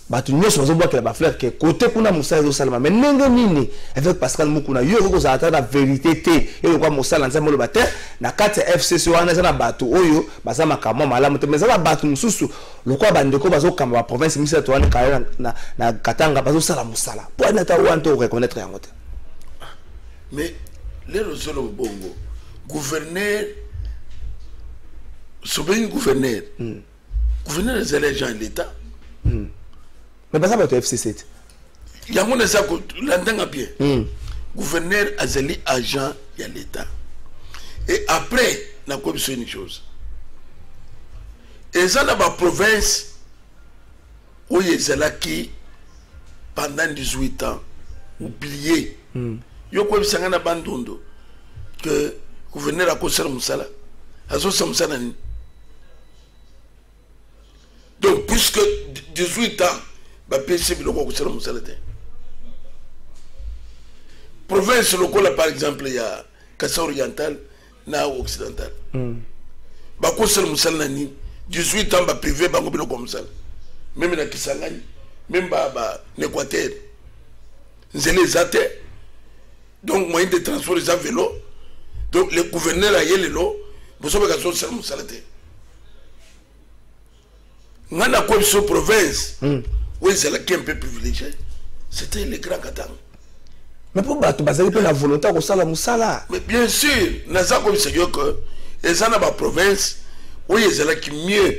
batu nyonso bazobwakela ba fleur ke côté kuna musala zo salama mais ndenge nini avec Pascal Mukuna yo ko za ata na vérité te yo ko musala nzambe lo bate na kati FCC wana za na batu oyo baza makamwa malamu te mais za batu mususu lokwa bandeko bazokamba ba province misa to wana kaya na Katanga bazo sala musala pour na ta wanto reconnaître yango te mais les resolo bongo gouverneur soben gouverneur gouverneur des élections de l'état mais pas ça va FCC yango na ça l'entend bien gouverneur azali agent de l'état et après na ko biso une chose et ça dans la province où qui pendant 18 ans oublié yo ko bisanga na bandondo que gouverneur a kosala musala azo samsana ni donc puisque 18 ans ba PC biloko kosala musala te province locale par exemple ya Kassa oriental na occidental ba ko sel musal nani 18 ans ba privé bango bilo comme ça même na Kisangani même ba n'Équateur nzele zate donc moyen de transport les vélo donc le gouverneur a yé lelo boso ba kaso sel musalate ngana ko so province où c'est là qui est un peu privilégié c'était les grands Katanga. Mais pour battre, il la volonté de faire la. Mais bien sûr, nous avons dit que les gens dans la province, où ils sont là qui mieux,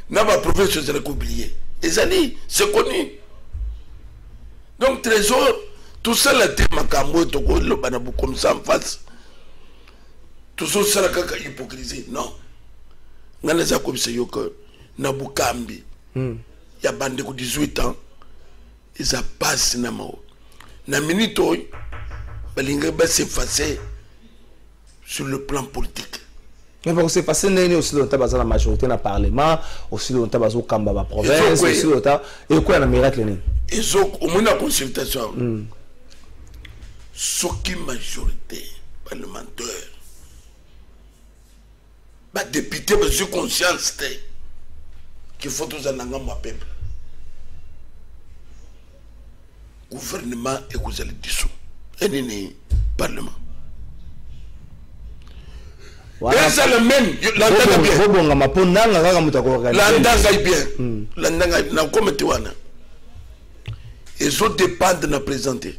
dans la province, ils sont là qui oubliés. Et c'est connu. Donc, trésor, tout ça, la terre, Makambo, Togo, le banabou comme ça en face, tout ça, c'est la caca hypocrisie. Non. Nous avons dit que Nabukambi, il y a bandé de 18 ans, ils ont passé dans la na minute balinga ba s'effacer sur le plan politique. Mais pour s'effacer aussi longtemps dans la majorité dans le parlement, aussi longtemps dans Kamba la province, aussi longtemps et quoi na miracle ni. Ils ont au moins la consultation. Ce qui majorité parlementaire. Ba député ba sur conscience qu'il faut tous en angam peuple. Gouvernement et vous allez dissous. Et le parlement. Et ça le même. L'entanga bien. L'entanga bien. L'entanga bien. Comme tu vois. Ils ont dépendent de la présenter.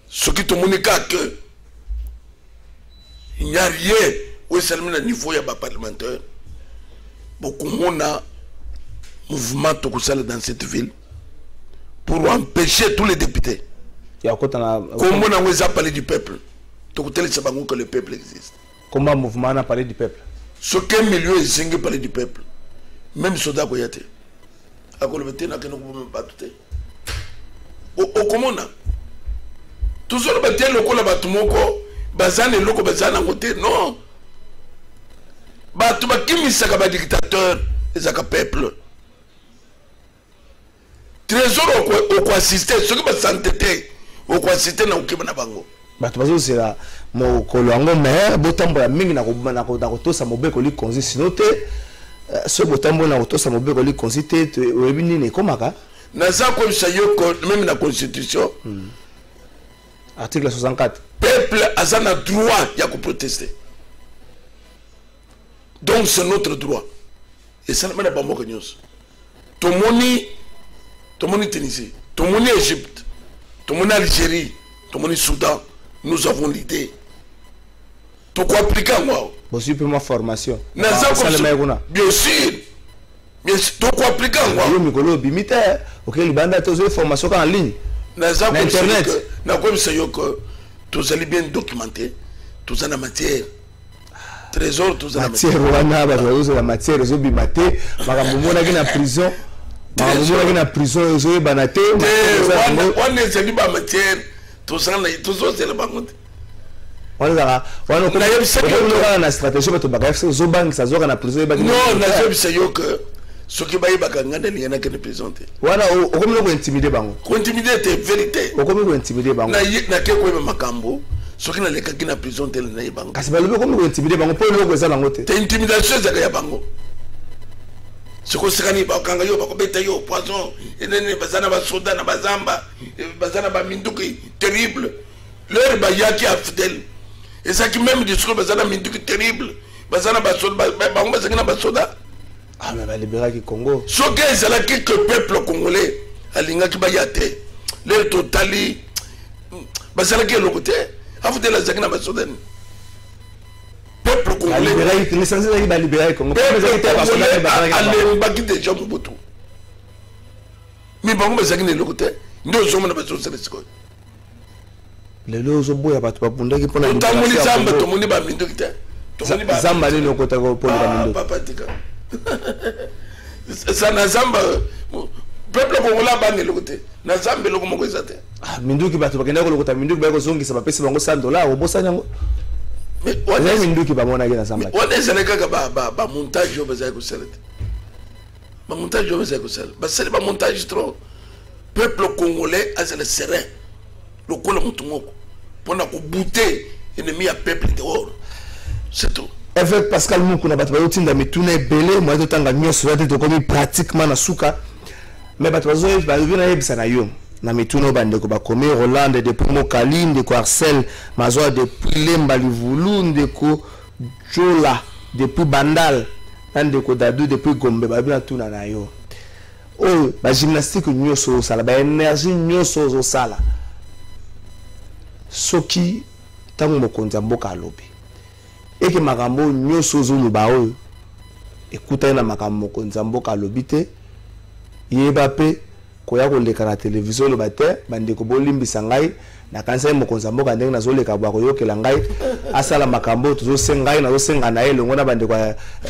Ce qui te montre que il n'y a rien où est seulement le niveau parlementaire. Beaucoup de monde a mouvement dans cette ville. Pour empêcher tous les députés. Comment on a parlé du peuple? Que le peuple existe. Comment le mouvement a parlé du peuple? Ce qu'un milieu est singé parler du peuple. Même Soda Koyate. À Kolobete n'a qu'un mouvement pas tout. Au comment on a? Tout ça, le bâtiment, le colabatumoko, Bazan et Loko Bazan à côté. Non. Batuma qui mis dictateur et ça peuple. Trésor au quoi assister, ce qui va s'entêter, au quoi assister dans le Bango. Bah, tu vas dire, c'est là, mon colongo, mais, botambo, la mingi na koto, ça m'a bien collé, consi, sinon, ce botambo, na koto, ça m'a bien collé, consi, tu es venu, comment, ça? Naza, comme ça, même la Constitution, article 64. Peuple a droit, il y a qu'à protester. Donc, c'est notre droit. Et ça, n'est pas moi que nous. Tout le monde Tunisie, tout le monde Égypte, tout le monde Algérie, tout le monde Soudan, nous avons l'idée. Tu quoi appliquer moi? Bon, si ma formation. Bien sûr. Bien sûr, tu quoi appliquer moi? Le micro bimite, ok, le banda tu as formation en ligne. Internet. Na comme ça que tous allez bien documenter, tous en matière. Trésor, tous en matière. Wana ba la matière, zo bimate, makambo na gina prison. On a prison, on a banaté. On est celui qui matière. Tout ça, c'est le banc. On a une stratégie pour te zo bank ça zora na prison. Non, na job c'est yo que ce qui baïba kangana il y en a qui ne présenté. Voilà, au comme le intimider bango. Intimider c'est vérité. Au comme le intimider bango. Na ke ko makambo. Ce qui na le qui na prison tel na bango. Kasi ba le comme le intimider bango pour le ko za langote. C'est intimidation za ya bango. Ce que c'est qu'il y a un poison, et bazana soda na bazamba, bazana ba minduki terrible. Leur bayaki a fidèle. Et ça qui même discours bazana minduki terrible. Bazana ba soda, bazana ba soda. Ah mais va libérer le Congo. Ce que c'est là que le peuple congolais a l'inga qui bayate. Leur totali bazana qui est le côté. A fidèle la zagna ba soda. Peuple congolais. Les censés va libérer Congo. Allez, baki des gens Mobutu. Mais bango bazakine le côté. Ndio zomo na bazo sele siko. Le lozo boya batu babunda ki pona. Tamoni zamba tomoni ba mindo kite. Tomoni ba zamba le lokota ko pona mindo. Papa tika. Ça na zamba peuple congolais ba ne le côté. Na zamba loko moko ezate. Ah mindo ki batu bakenda ko lokota mindo ki ba ko zongi sa ba pesi bango $100 obosa nyango. Mais on est mindo ki ba mona ki na zamba. On est zaleka ba montage yo bazai ko selete. Montage, je vais vous dire. Bah, c'est le montage trop. Peuple congolais a le serein. le col moutumoko pour na bouter ennemi à peuple dehors c'est tout. Avec Pascal Moukou na bato bayotinda mituna ebele moi totanga nyonso ya te komi pratiquement na suka mais bato bazoye bazovina yebisa na yo na mituna bandeko bakomi Roland depuis Mokali ndeko Arcel Mazoa depuis Lemba Livulu ndeko Jola depuis Bandal ndeko Dadou depuis Gombe babina tuna na yo oh ba gymnastique nyonso sala ba énergie nyonso sala soki tango mokonzi mboka alobi et que makambo nyonso zoluba oyo écoutez na makambo mokonzi mboka alobi te yeba pe koya koleka na télévision lo bate bandeko bolimbisa ngai na kanisa mokonzi mboka ndenge nazoleka bwa koyokela ngai asala makambo tozosenga ngai nazosenga na ele ngona bandeko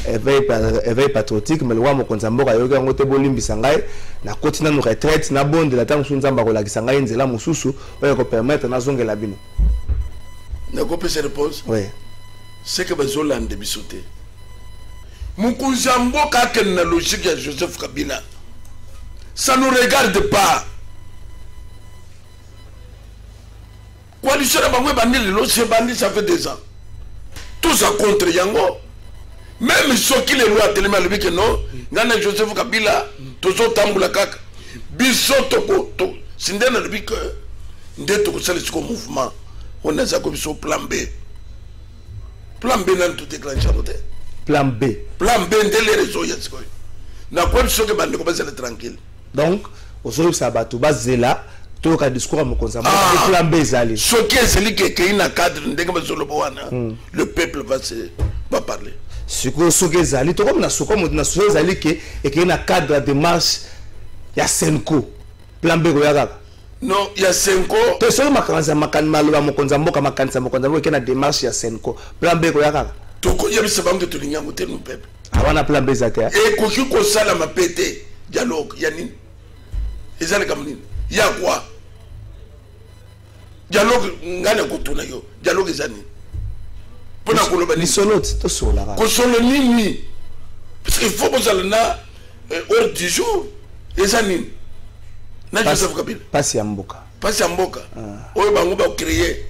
éveil patriotique mais lwa mokonzi mboka yoka ngo te bolimbisa ngai na kotina no retraite na bonde la tango sunzamba kolakisa ngai nzela mususu oyo ko permettre na zongela bino na ko pesa réponse oui c'est que besoin de bisoter mokonzi mboka que na logique ya Joseph Kabila ça ne nous regarde pas. Coalition de Bandil, l'Océan Bandit, ça fait 2 ans. Tout ça contre Yango. Même ceux qui les lois tellement le que non, Nana Joseph Kabila, tous autres Tamboula Kak, Bissotoko, Sindena le que Ndeto Salesco mouvement, on a ça comme son plan B. Plan B dans tout déclenché. Plan B. Plan B, les réseaux, n'a pas de chose que Bandit commence à être tranquille. Donc, aujourd'hui, ça va tout bas là. Tout le discours à mon conseil. Plan B, zali. Ce qui est celui qui est dans cadre le peuple va parler. Ce qui est zali, tout comme ce qui est zali qui est dans cadre de démarche, il y a Senko. Plan B, non, il y a Senko. Tu sais, ma canne, ma canne, mon conseil, ma canne, qui est dans démarche, il y a Senko. Plan B, tout comme il y a ce banque de tout le peuple. Avant la plan B, zati. Et quand tu ça la m'a pété, dialogue, Yannin. Et ça, il y a quoi? Dialogue, ngana kutuna yo. Dialogue zani. Pona koloba ni sonot to sola. Ko solo nini? Parce qu'il faut que ça na hors du jour. Et zani. Na Joseph Kabila. Passe ya mboka. Passe ya mboka. Oyo bango ba créer.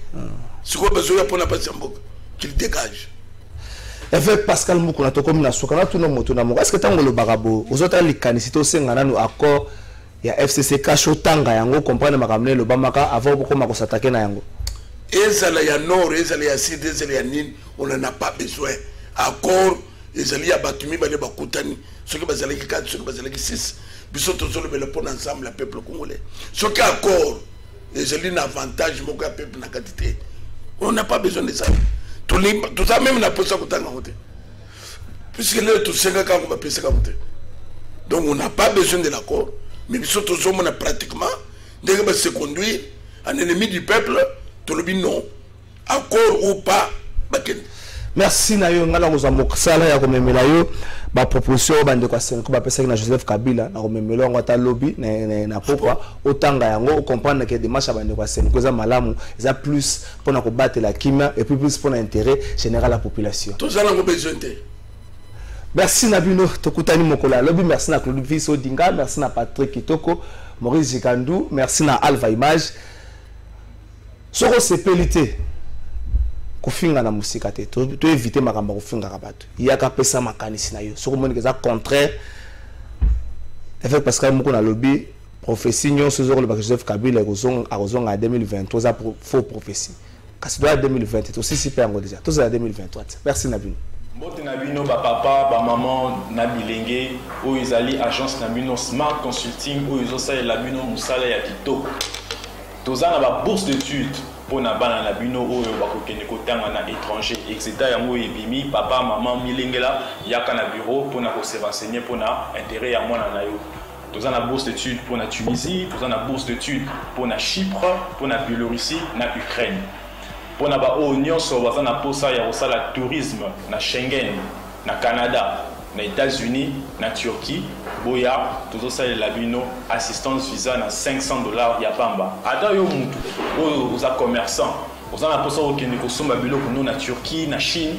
Siko besoya pona passe ya mboka. Qu'il dégage. Avec Pascal Moukou na to comme na soka na tout no moto na mboka. Est-ce que tango le barabo ozota likanisité osengana no accord ya FCC Kachotanga yango comprendre makamne le bamaka avant pourquoi ko s'attaquer na yango ezala ya nord ezala ya sud ezala ya nini on n'en a pas besoin accord ezala ya batumi bale bakutani ce que bazala ki 4 ce que bazala ki 6 biso to solo le pon ensemble le peuple congolais ce que accord ezala un avantage moko ya peuple na quantité on n'a pas besoin de ça tout ça même na posa kutanga hote puisque le tout senga ka ko pesa ka hote donc on n'a pas besoin de l'accord. Mais surtout, on a pratiquement se conduire un ennemi du peuple, tout le non, accord ou pas. Merci Nayo ngala ngozamok sala ya komemela yo ba proposition bande kwa senko ba pesa na Joseph Kabila na komemela ngota lobby na pourquoi otanga yango comprendre que démarche bande kwa senko za malamu za plus pour na combattre la kimia et puis plus pour l'intérêt général de la population. Tout ça n'a besoin de. Merci Nabino Tokutani Mokola Lobby, merci na Claude Viso Dinga, merci na Patrick Kitoko, Maurice Zikandou, merci na Alpha Image. Soko sepelité kofinga na musika te, to éviter makamba kofinga rabato. Yaka pesa makanisi na yo. Soko moni keza contraire. Avec Pascal Moukou na lobby, prophétie nyonso zoko le Joseph Kabila kozong en 2023 za faux prophétie. Kasi doit 2020 aussi super ngo déjà. Tout ça 2023. Merci Nabino. Mbote na bino ba papa ba maman na bilenge o ezali agence na bino Smart Consulting o ezosala la bino musala ya kitoko tozana ba bourse d'études pour na bana na bino oyo bakokende kotanga na étranger etc yango ebimi papa maman milengela yaka na bureau pour na ko se renseigner pour na intérêt ya mwana na yo tozana bourse d'études pour na Tunisie tozana bourse d'études pour na Chypre pour na Biélorussie na Ukraine. Pour na ba union so bazana posa ya osala tourisme na Schengen na Canada na États-Unis na Turquie boya tozosala la bino assistance visa na $500 ya pamba ata yo mutu oza commerçant ozana posa okende kosomba biloko no na Turquie na Chine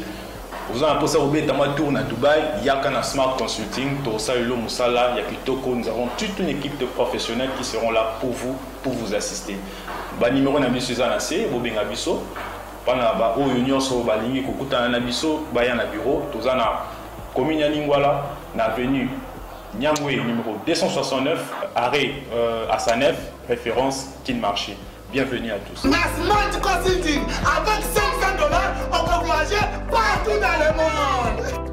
Vous avez posé un tour à Dubaï, il y a un Smart Consulting, Tosa Elo Moussala, Yakitoko, nous avons toute une équipe de professionnels qui seront là pour vous assister. Le numéro de Cézanacé, Bobenga Bisso, pendant la Union sur Balingi, Kukuta Nabiso, Bayana Bureau, Tozana, commune Lingwala, l'avenue Nyangwe, numéro 269, arrêt à Sanef, référence Kinmarché. Bienvenue à tous. Smart Consulting, avec $500, on peut voyager partout dans le monde.